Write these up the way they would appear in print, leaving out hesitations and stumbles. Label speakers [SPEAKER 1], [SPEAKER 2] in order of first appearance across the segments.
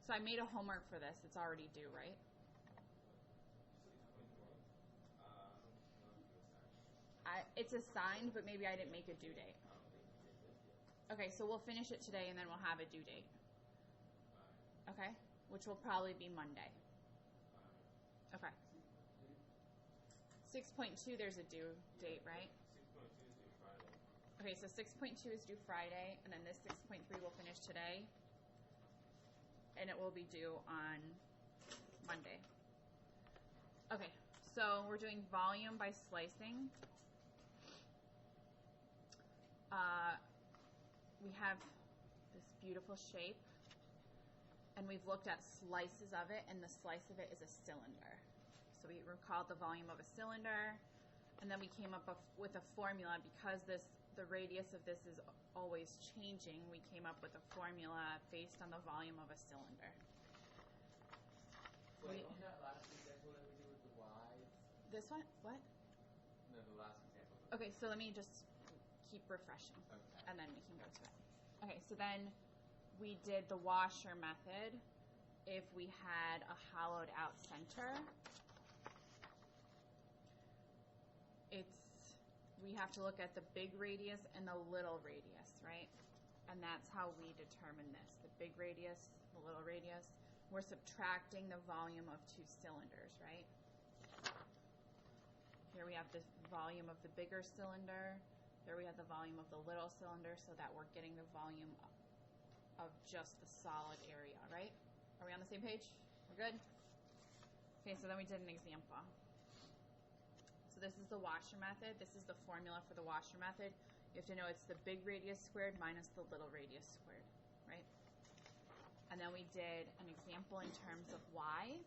[SPEAKER 1] So I made a homework for this. It's already due, right? It's assigned, but maybe I didn't make a due date. Okay, so we'll finish it today and then we'll have a due date. Okay? Which will probably be Monday. Okay. 6.2, there's a due date, right?
[SPEAKER 2] 6.2 is due Friday.
[SPEAKER 1] Okay, so 6.2 is due Friday, and then this 6.3 will finish today, and it will be due on Monday. Okay, so we're doing volume by slicing. We have this beautiful shape, and we've looked at slices of it, and the slice of it is a cylinder. So we recalled the volume of a cylinder, and then we came up with a formula. Because the radius of this is always changing, we came up with a formula based on the volume of a cylinder.
[SPEAKER 3] Wait, on that last example that we did with the Y?
[SPEAKER 1] This one? What?
[SPEAKER 3] No, the last example.
[SPEAKER 1] Okay, so let me just keep refreshing,
[SPEAKER 3] Okay.
[SPEAKER 1] and then we can go to it. Okay, so then we did the washer method if we had a hollowed out center. We have to look at the big radius and the little radius, right? And that's how we determine this. The big radius, the little radius. We're subtracting the volume of two cylinders, right? Here we have the volume of the bigger cylinder. There we have the volume of the little cylinder, so that we're getting the volume of just the solid area, right? Are we on the same page? We're good? Okay, so then we did an example. So this is the washer method. This is the formula for the washer method. You have to know it's the big radius squared minus the little radius squared, right? And then we did an example in terms of y.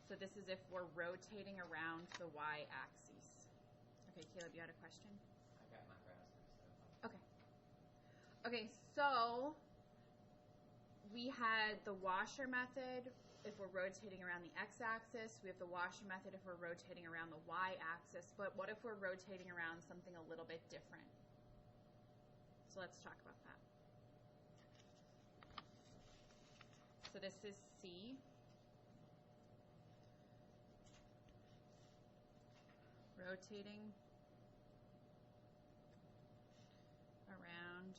[SPEAKER 1] So this is if we're rotating around the y-axis. Okay, Caleb, you had a question?
[SPEAKER 3] I got my grasp.
[SPEAKER 1] Okay. Okay, so we had the washer method if we're rotating around the x-axis. We have the washer method if we're rotating around the y-axis. But what if we're rotating around something a little bit different? So let's talk about that. So this is C. Rotating around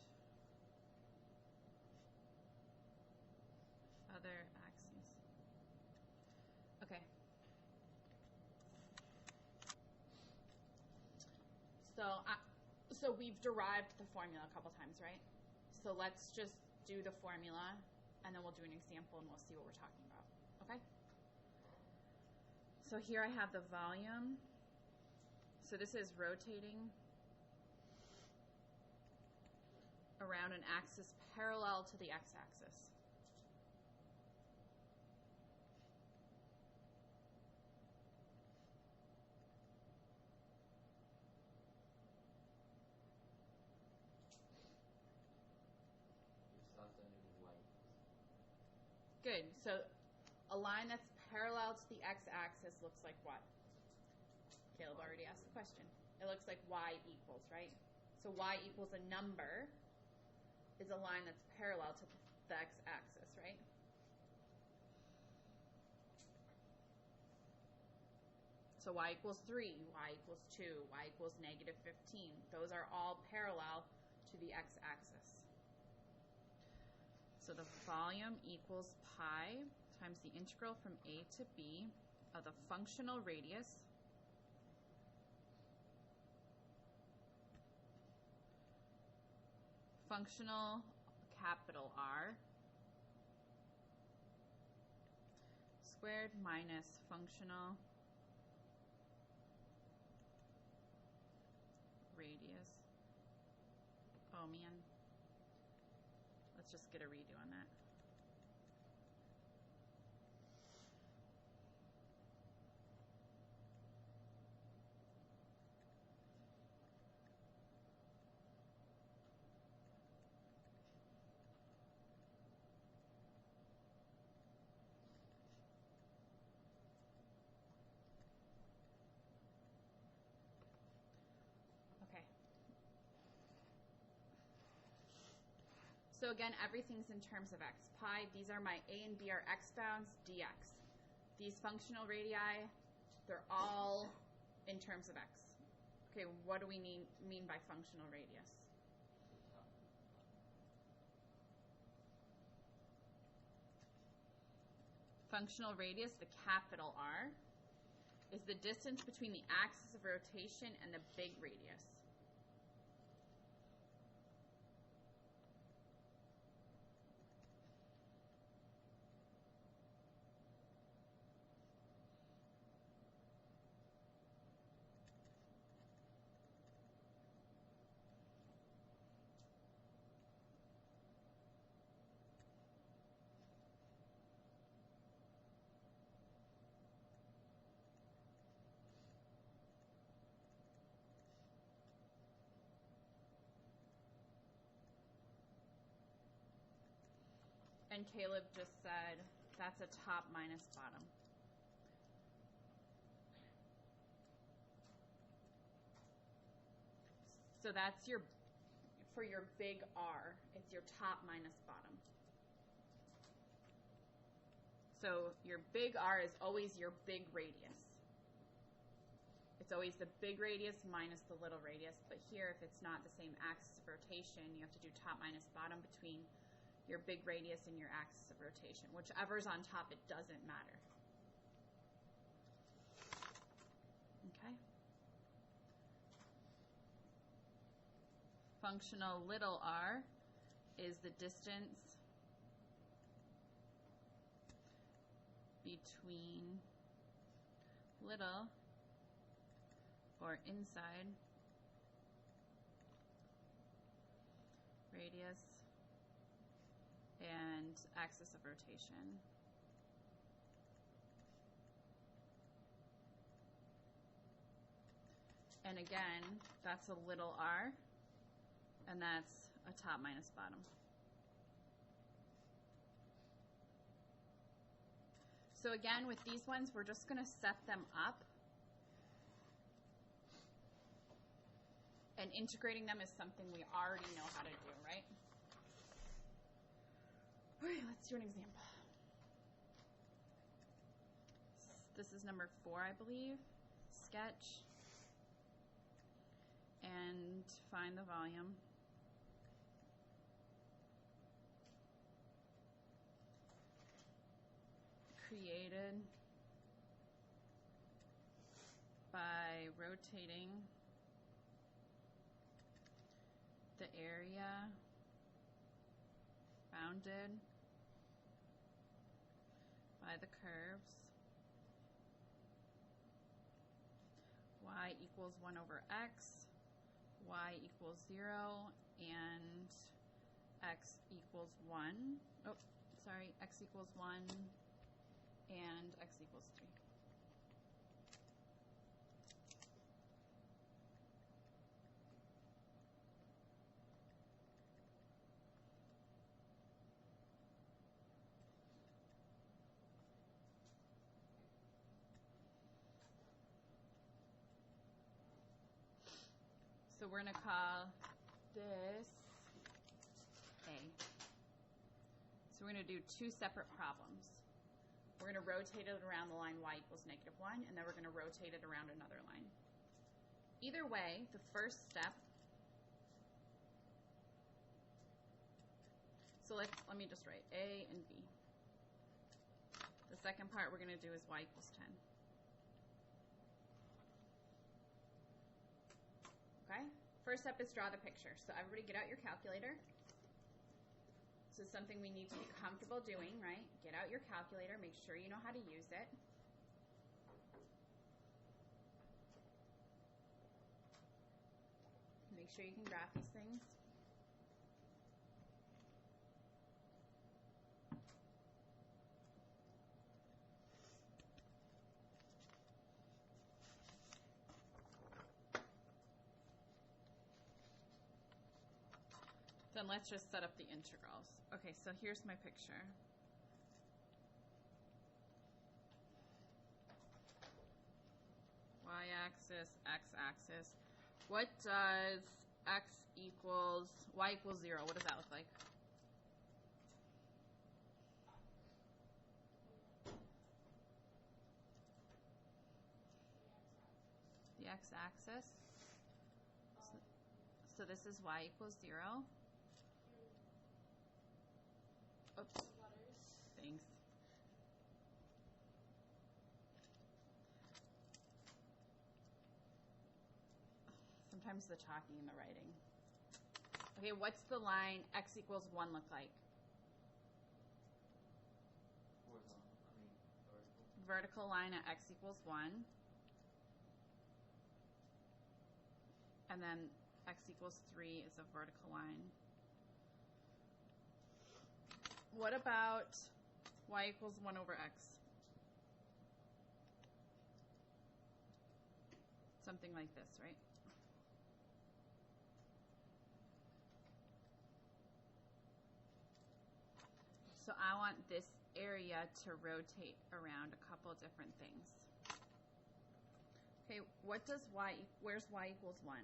[SPEAKER 1] other axes. Okay. So we've derived the formula a couple times, right? So let's just do the formula, and then we'll do an example, and we'll see what we're talking about. Okay? So here I have the volume. So this is rotating around an axis parallel to the x-axis. Good. So a line that's parallel to the x-axis looks like what? Caleb already asked the question. It looks like y equals, right? So y equals a number is a line that's parallel to the x-axis, right? So y equals 3, y equals 2, y equals negative 15. Those are all parallel to the x-axis. So the volume equals pi times the integral from a to b of the functional radius functional capital R squared minus functional radius. Oh man. Let's just get a redo on that. Okay. So again, everything's in terms of x. Pi, these are my a and b are x bounds, dx. These functional radii, they're all in terms of x. Okay, what do we mean by functional radius? Functional radius, the capital R, is the distance between the axis of rotation and the big radius. And Caleb just said that's a top minus bottom. So that's for your big R, it's your top minus bottom. So your big R is always your big radius. It's always the big radius minus the little radius. But here, if it's not the same axis of rotation, you have to do top minus bottom between your big radius and your axis of rotation. Whichever's on top, it doesn't matter. Okay? Functional little r is the distance between little or inside radius and axis of rotation. And again, that's a little r, and that's a top minus bottom. So again, with these ones, we're just going to set them up. And integrating them is something we already know how to do, right? All right, let's do an example. This is number 4, I believe. Sketch. And find the volume. Created by rotating the area bounded by the curves y equals 1 over x, y equals 0, and x equals 1. Oh, sorry, x equals 1 and x equals 3. So we're going to call this A. So we're going to do 2 separate problems. We're going to rotate it around the line y equals -1, and then we're going to rotate it around another line. Either way, the first step, so let me just write A and B. The second part we're going to do is y equals 10. Okay? First step is draw the picture. So everybody get out your calculator. This is something we need to be comfortable doing, right? Get out your calculator. Make sure you know how to use it. Make sure you can graph these things. Then let's just set up the integrals. Okay, so here's my picture. Y-axis, x-axis. What does y equals 0, what does that look like? x-axis. So this is y equals 0. Oops. Thanks. Sometimes the talking and the writing. Okay, what's the line x equals 1 look like?
[SPEAKER 3] Horizontal. Vertical.
[SPEAKER 1] Vertical line at x equals 1. And then x equals 3 is a vertical line. What about y equals 1 over x? Something like this, right? So I want this area to rotate around a couple different things. Okay, what does where's y equals 1?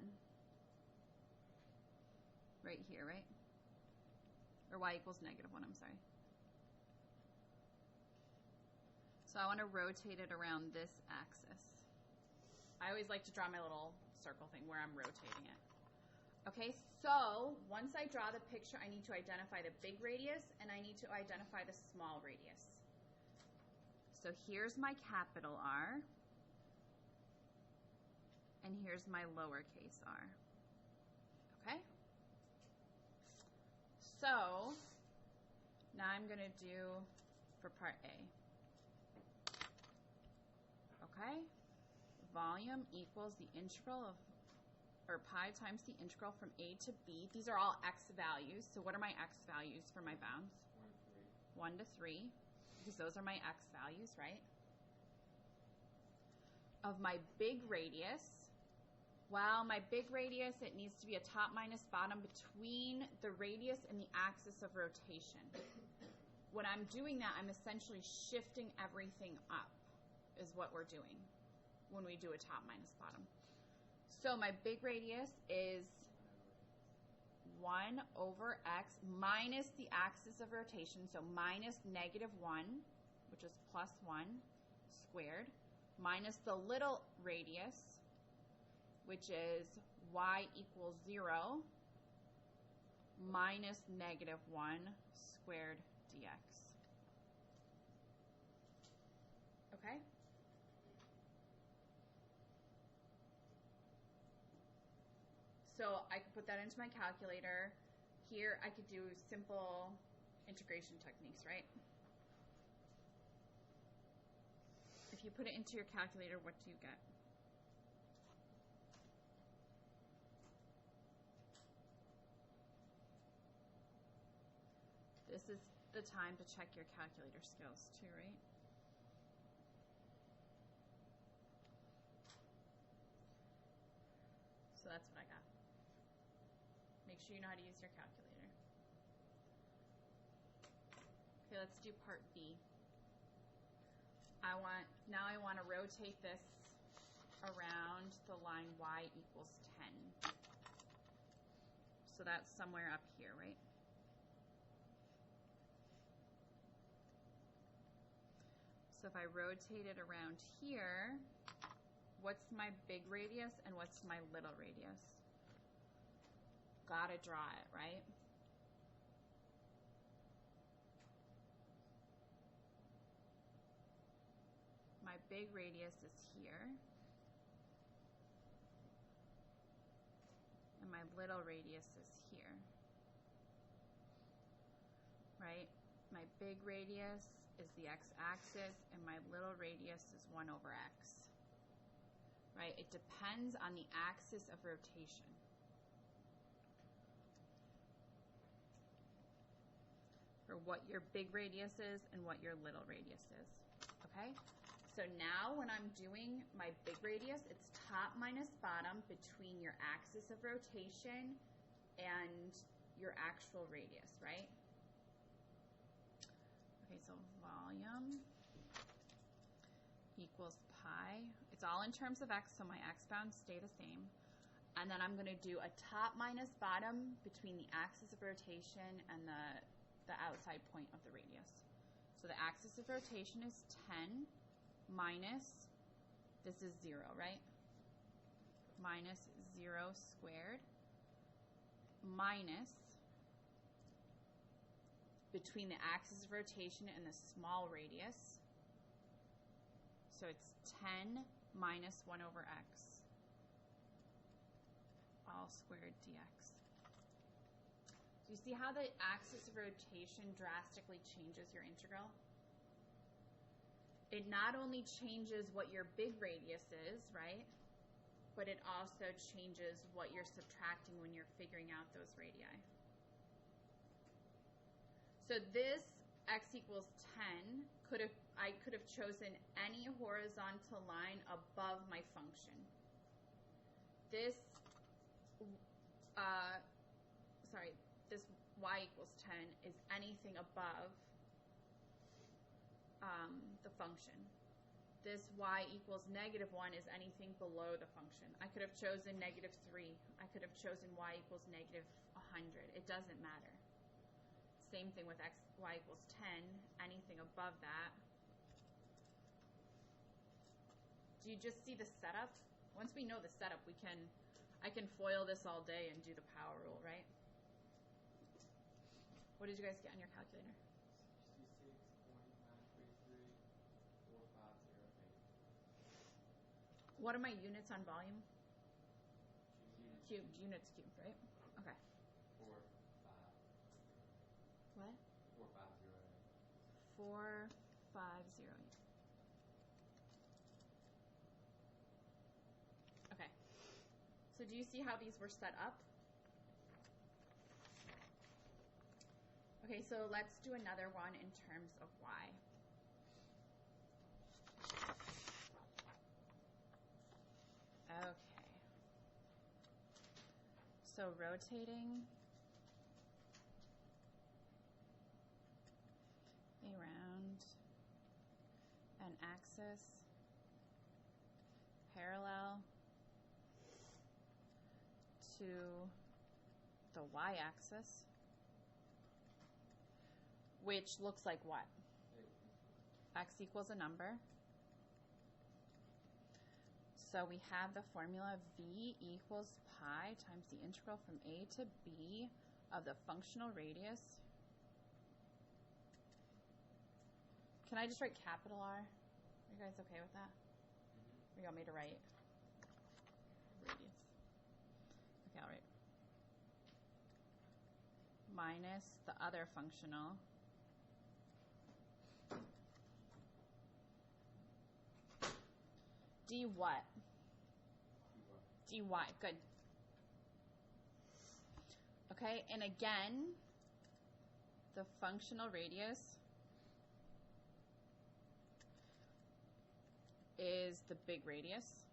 [SPEAKER 1] Right here, right? Or y equals negative 1, I'm sorry. So I want to rotate it around this axis. I always like to draw my little circle thing where I'm rotating it. Okay, so once I draw the picture, I need to identify the big radius and I need to identify the small radius. So here's my capital R, and here's my lowercase r. Okay? So now I'm going to do for part A. Okay? Volume equals the integral of, or pi times the integral from A to B. These are all x values. So what are my x values for my bounds? 1 to 3, because those are my x values, right? Of my big radius. Well, my big radius, it needs to be a top minus bottom between the radius and the axis of rotation. When I'm doing that, I'm essentially shifting everything up, is what we're doing when we do a top minus bottom. So my big radius is 1 over x minus the axis of rotation, so minus negative 1, which is plus 1 squared, minus the little radius, which is y equals 0, minus negative 1 squared dx. Okay? So I could put that into my calculator. Here I could do simple integration techniques, right? If you put it into your calculator, what do you get? This is the time to check your calculator skills too, right? So that's what I got. Make sure you know how to use your calculator. Okay, let's do part B. Now I want to rotate this around the line y equals 10. So that's somewhere up here, right? So if I rotate it around here, what's my big radius and what's my little radius? Gotta draw it, right? My big radius is here. And my little radius is here. Right? My big radius is the x-axis, and my little radius is 1 over x. Right? It depends on the axis of rotation. For what your big radius is and what your little radius is. Okay? So now when I'm doing my big radius, it's top minus bottom between your axis of rotation and your actual radius, right? Okay, so volume equals pi. It's all in terms of x, so my x bounds stay the same. And then I'm going to do a top minus bottom between the axis of rotation and the outside point of the radius. So the axis of rotation is 10 minus, this is 0, right? minus 0 squared minus between the axis of rotation and the small radius. So it's 10 minus 1 over x all squared dx. Do you see how the axis of rotation drastically changes your integral? It not only changes what your big radius is, right? But it also changes what you're subtracting when you're figuring out those radii. So this x equals 10, I could have chosen any horizontal line above my function. This, this y equals 10 is anything above the function. This y equals negative 1 is anything below the function. I could have chosen negative 3. I could have chosen y equals negative 100. It doesn't matter. Same thing with y equals 10. Anything above that. Do you just see the setup? Once we know the setup, I can FOIL this all day and do the power rule, right? What did you guys get on your calculator?
[SPEAKER 3] 66.9334508.
[SPEAKER 1] What are my units on volume? Cubed. Units cubed, right? Okay.
[SPEAKER 3] 4, 5.
[SPEAKER 1] What?
[SPEAKER 3] 4508.
[SPEAKER 1] 4508. Okay. So do you see how these were set up? Okay, so let's do another one in terms of y. Okay. So rotating around an axis parallel to the y-axis, which looks like what? X equals a number. So we have the formula v equals pi times the integral from a to b of the functional radius. Can I just write capital R? Are you guys okay with that? Or you want me to write radius? Okay, I'll write minus the other functional d what? dy. Good. Okay, and again, the functional radius is the big radius.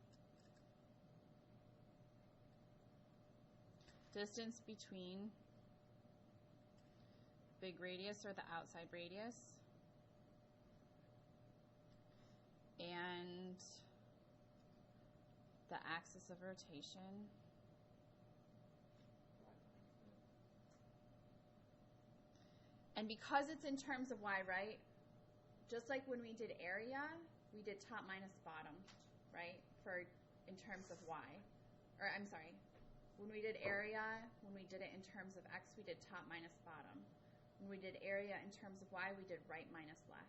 [SPEAKER 1] Distance between big radius or the outside radius and the axis of rotation and because it's in terms of y, right? Just like when we did area, we did top minus bottom, right? For in terms of y. Or I'm sorry. When we did area, when we did it in terms of x, we did top minus bottom. When we did area in terms of y, we did right minus left.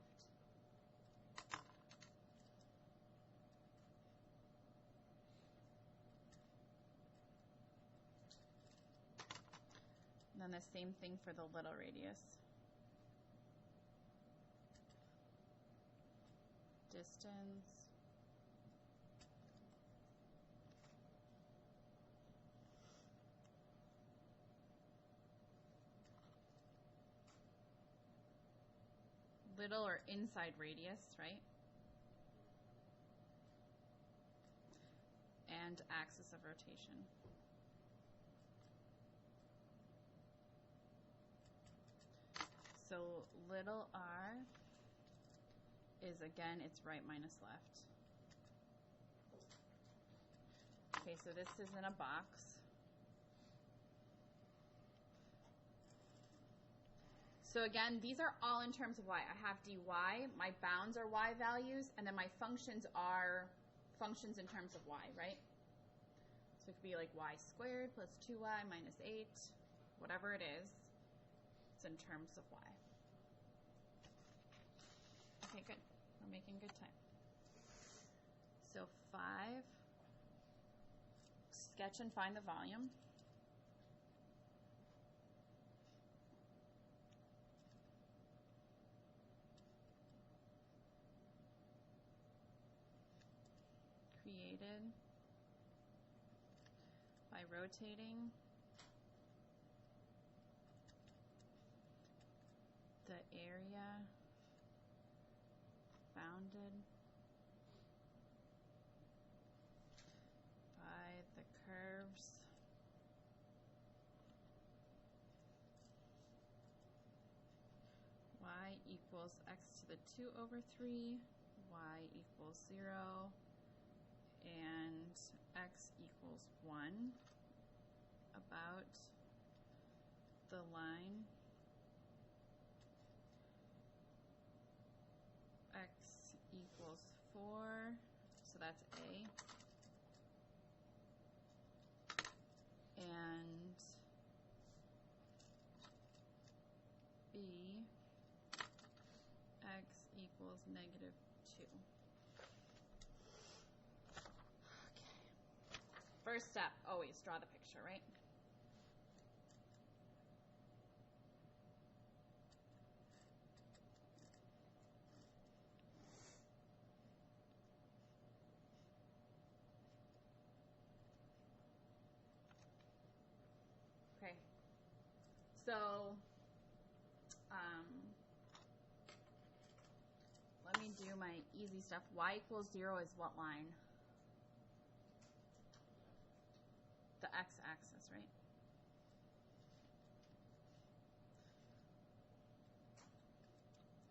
[SPEAKER 1] And then the same thing for the little radius. Distance little or inside radius, right? And axis of rotation. So little r is, again, it's right minus left. Okay, so this is in a box. So again, these are all in terms of y. I have dy, my bounds are y values, and then my functions are functions in terms of y, right? So it could be like y squared plus 2y minus 8, whatever it is. It's in terms of y. Okay, good. We're making good time. So 5, sketch and find the volume. Created by rotating the area bounded by the curves y equals x to the 2 over 3, y equals 0, and x equals 1 about the line x equals 4, so that's A, and B, x equals negative 2. First step, always draw the picture, right? Okay. So, let me do my easy stuff. Y equals 0 is what line? The x-axis, right?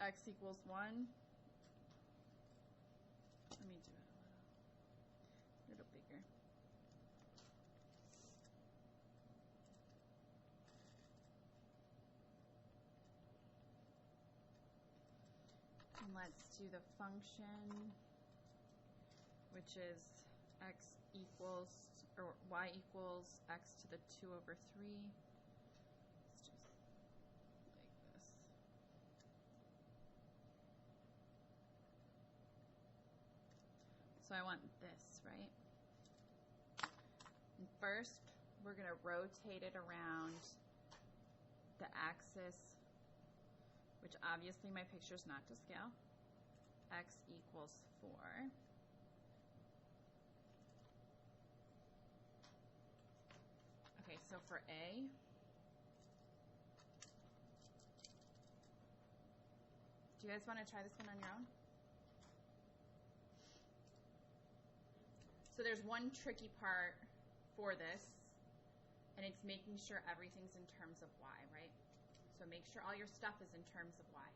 [SPEAKER 1] X equals 1. Let me do it a little bigger. And let's do the function, which is x equals, or y equals x to the 2 over 3. It's just like this. So I want this, right? And first, we're going to rotate it around the axis, which obviously my picture is not to scale. X equals 4. Okay, so for A, do you guys want to try this one on your own? So there's one tricky part for this, and it's making sure everything's in terms of y, right? So make sure all your stuff is in terms of y.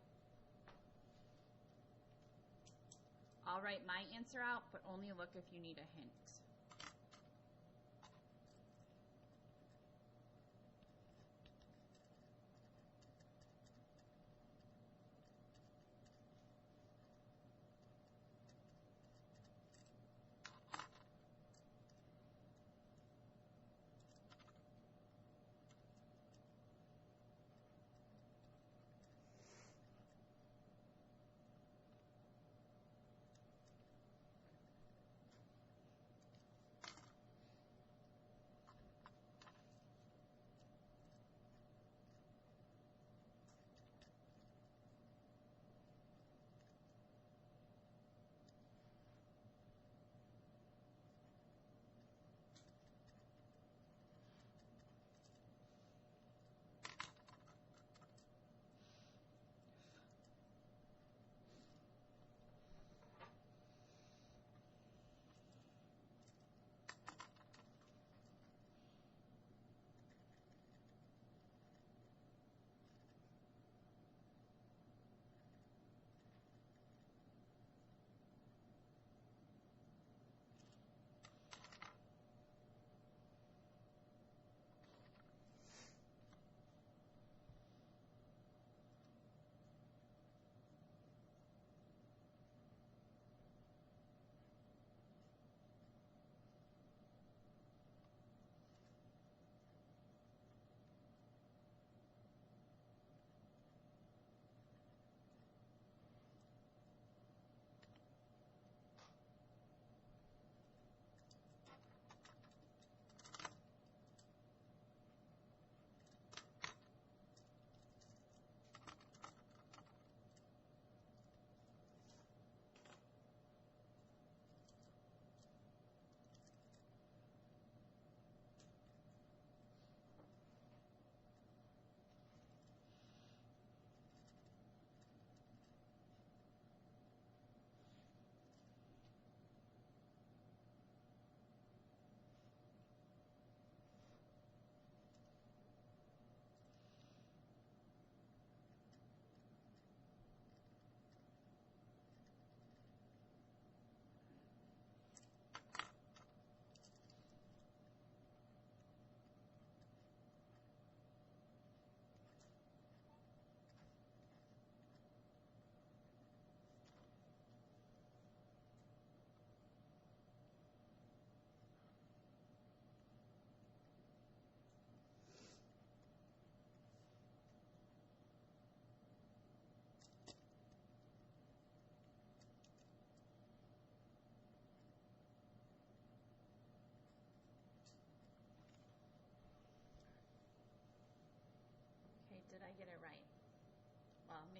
[SPEAKER 1] I'll write my answer out, but only look if you need a hint.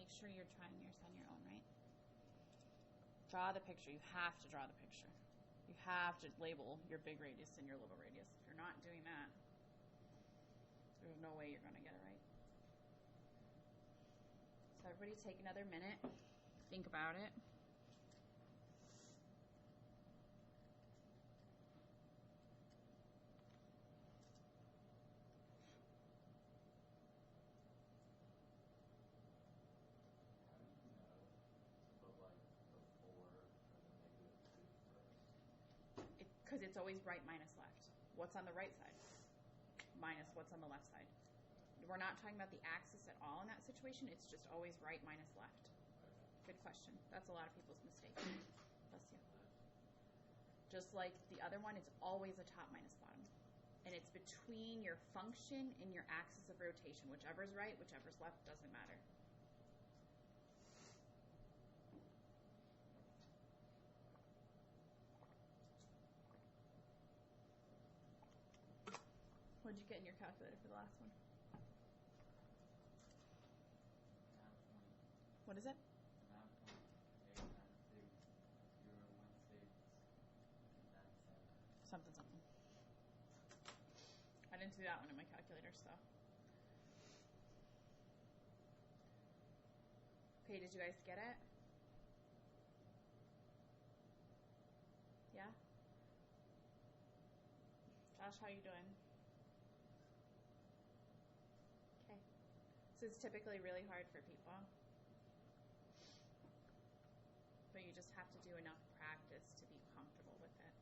[SPEAKER 1] make sure you're trying yours on your own, right? Draw the picture. You have to draw the picture. You have to label your big radius and your little radius. If you're not doing that, there's no way you're going to get it right. So everybody take another minute. Think about it. Because it's always right minus left. What's on the right side? Minus what's on the left side. We're not talking about the axis at all in that situation. It's just always right minus left. Good question. That's a lot of people's mistake. Bless you. Just like the other one, it's always a top minus bottom. And it's between your function and your axis of rotation. Whichever's right, whichever's left, doesn't matter. What did you get in your calculator for the last one? What is it? 9.896,016,017. Something. I didn't do that one in my calculator, so. Okay, did you guys get it? Yeah? Josh, how you doing? Okay. So it's typically really hard for people. But you just have to do enough practice to be comfortable with it.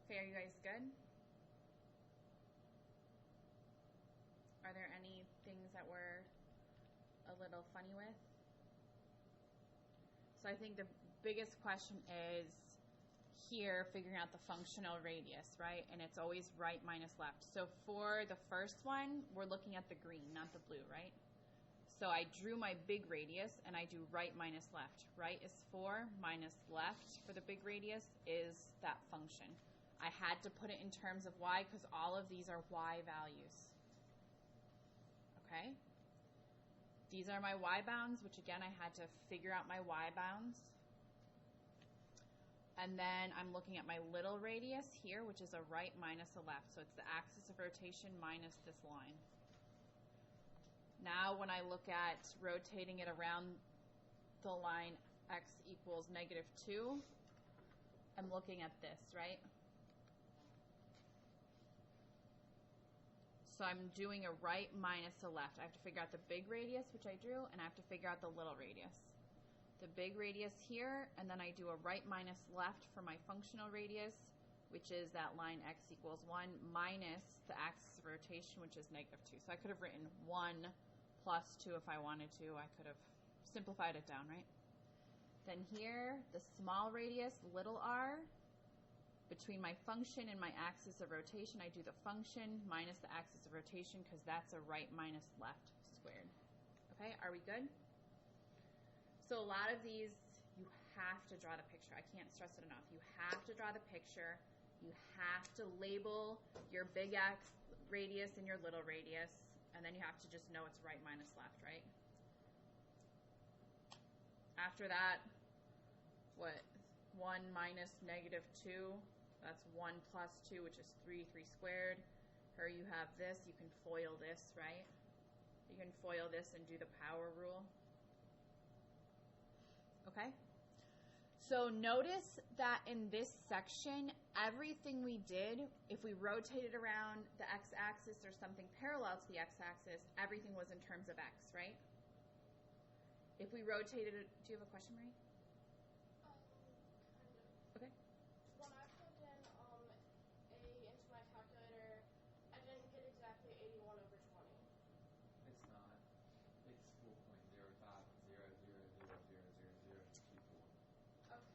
[SPEAKER 1] Okay, are you guys good? Are there any things that we're a little funny with? So I think the biggest question is here figuring out the functional radius, right? And it's always right minus left. So for the first one, we're looking at the green, not the blue, right? So I drew my big radius, and I do right minus left. Right is 4, minus left for the big radius is that function. I had to put it in terms of y because all of these are y values. Okay? These are my y bounds, which again, I had to figure out my y bounds. And then I'm looking at my little radius here, which is a right minus a left. So it's the axis of rotation minus this line. Now when I look at rotating it around the line x equals -2, I'm looking at this, right? So I'm doing a right minus a left. I have to figure out the big radius, which I drew, and I have to figure out the little radius. The big radius here, and then I do a right minus left for my functional radius, which is that line x equals 1, minus the axis of rotation, which is -2. So I could have written 1 plus 2 if I wanted to. I could have simplified it down, right? Then here, the small radius, little r, between my function and my axis of rotation, I do the function minus the axis of rotation because that's a right minus left squared. Okay, are we good? So a lot of these, you have to draw the picture. I can't stress it enough. You have to draw the picture. You have to label your big X radius and your little radius, and then you have to just know it's right minus left, right? After that, what? 1 minus -2, that's 1 plus 2, which is 3 squared. Here you have this, you can FOIL this, right? You can FOIL this and do the power rule. Okay? So notice that in this section, everything we did, if we rotated around the x-axis or something parallel to the x-axis, everything was in terms of x, right? If we rotated it, do you have a question, Marie?
[SPEAKER 2] Kind of.
[SPEAKER 1] Okay.
[SPEAKER 2] When I plugged in A into my calculator, I didn't get exactly 81 over 20.
[SPEAKER 3] It's not. It's 4.0500000024.
[SPEAKER 2] Okay.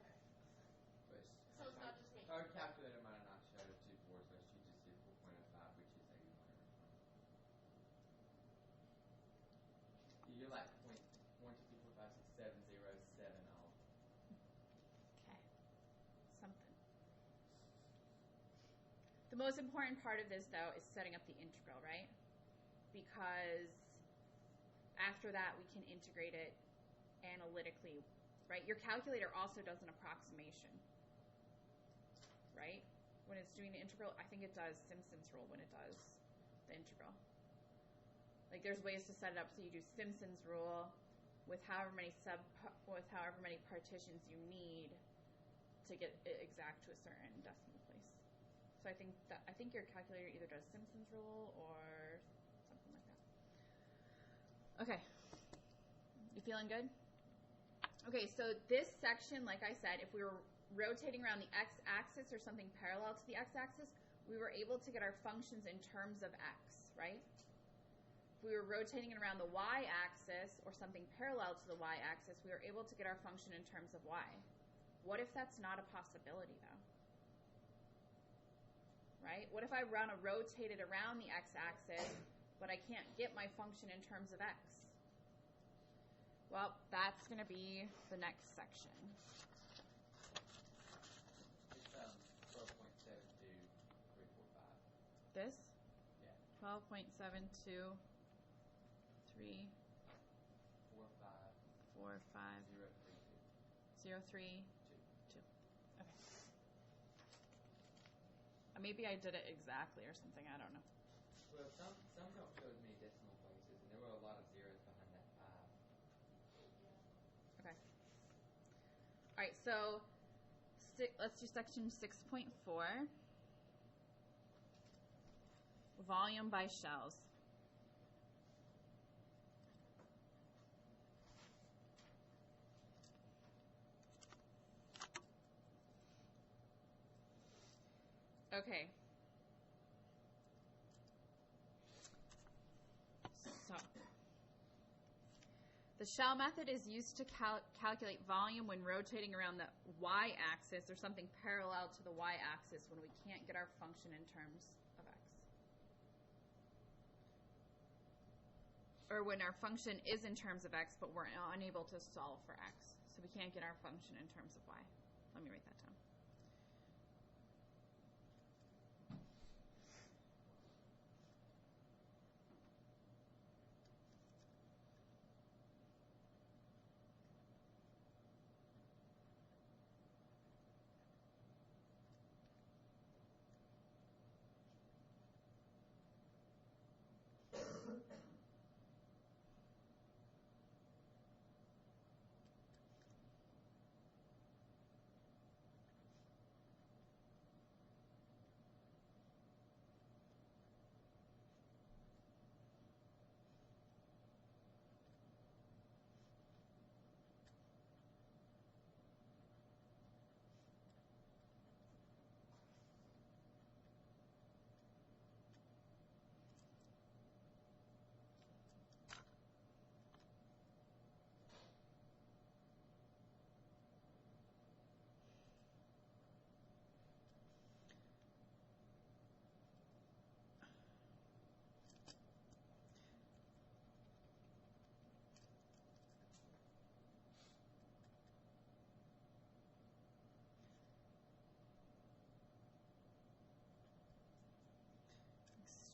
[SPEAKER 3] But
[SPEAKER 2] So it's not just me.
[SPEAKER 3] her calculator might have not showed 24, so she just did 4.05, which is 81 over 20. You're like 0.123456707 off.
[SPEAKER 1] Okay. Something. The most important part of this, though, is setting up the integral, right? because after that we can integrate it analytically, right? Your calculator also does an approximation, right? When it's doing the integral, I think it does Simpson's rule when it does the integral. Like there's ways to set it up so you do Simpson's rule with however many partitions you need to get it exact to a certain decimal place. So I think your calculator either does Simpson's rule or something like that. Okay. You feeling good? Okay, so this section, like I said, if we were rotating around the x-axis or something parallel to the x-axis, we were able to get our functions in terms of x, right? If we were rotating it around the y-axis or something parallel to the y-axis, we were able to get our function in terms of y. What if that's not a possibility, though? Right? What if I want to rotate it around the x-axis, but I can't get my function in terms of x? Well, that's going to be the next section.
[SPEAKER 3] It's 12.72, 345.
[SPEAKER 1] This?
[SPEAKER 3] Yeah.
[SPEAKER 1] 12.72, 3,
[SPEAKER 3] 4, 5,
[SPEAKER 1] 4, 5,
[SPEAKER 3] 0, 3, 2.
[SPEAKER 1] 0, 3, 2. Okay. Maybe I did it exactly or something. I don't know.
[SPEAKER 3] Well, some don't show as many decimal places, and there were a lot of zeros behind that 5.
[SPEAKER 1] Okay. All right, so let's do section 6.4. Volume by shells. Okay. So, the shell method is used to calculate volume when rotating around the y-axis or something parallel to the y-axis when we can't get our function in terms of x. Or when our function is in terms of x, but we're unable to solve for x. So we can't get our function in terms of y. Let me write that down.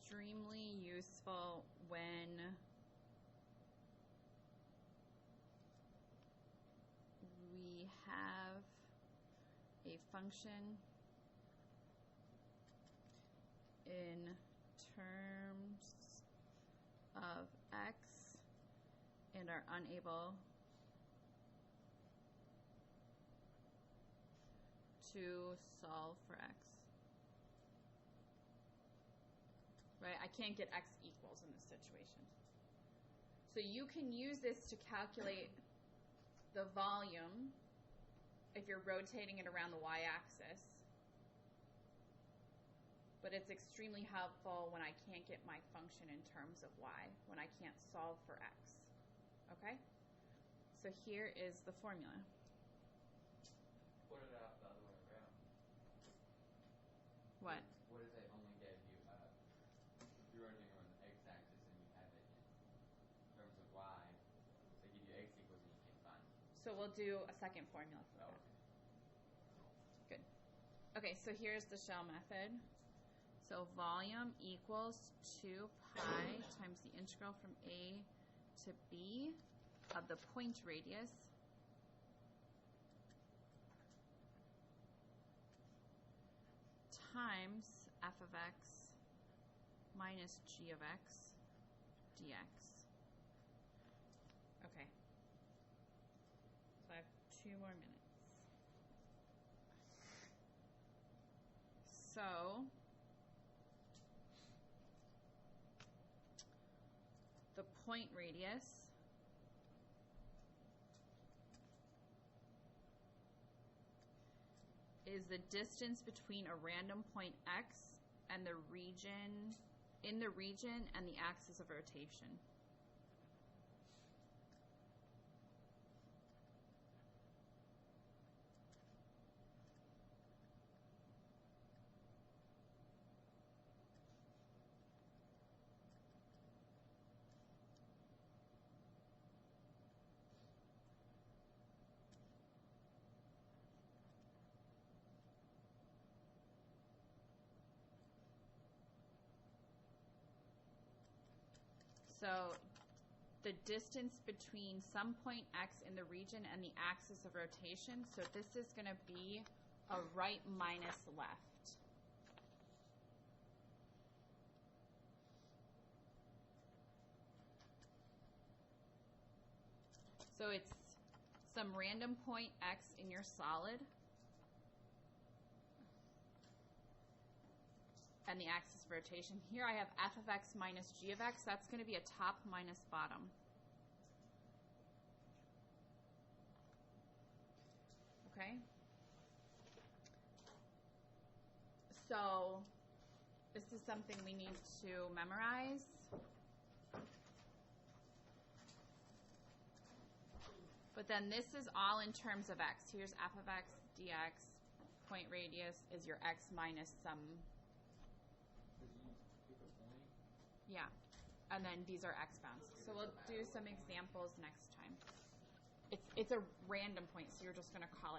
[SPEAKER 1] Extremely useful when we have a function in terms of x and are unable to solve for x. Right? I can't get x equals in this situation. So you can use this to calculate the volume if you're rotating it around the y-axis. But it's extremely helpful when I can't get my function in terms of y, when I can't solve for x. Okay? So here is the formula.
[SPEAKER 3] What about the other way around?
[SPEAKER 1] What?
[SPEAKER 3] What if they only gave you if you're rotating around the x-axis and you have it in terms of y, they give you x equals and you can't find it.
[SPEAKER 1] So we'll do a second formula for that.
[SPEAKER 3] Okay.
[SPEAKER 1] Good. Okay, so here's the shell method. So volume equals 2 pi times the integral from A to B of the point radius times f of x minus g of x dx. Okay. So I have 2 more minutes. So the point radius is the distance between a random point x and the region, in the region and the axis of rotation. So the distance between some point x in the region and the axis of rotation, so this is going to be a right minus left. So it's some random point x in your solid and the axis of rotation. Here I have f of x minus g of x. That's going to be a top minus bottom. Okay? So this is something we need to memorize. But then this is all in terms of x. Here's f of x dx. Point radius is your x minus some. Yeah. And then these are x bounds. So we'll do some examples next time. It's a random point, so you're just going to call it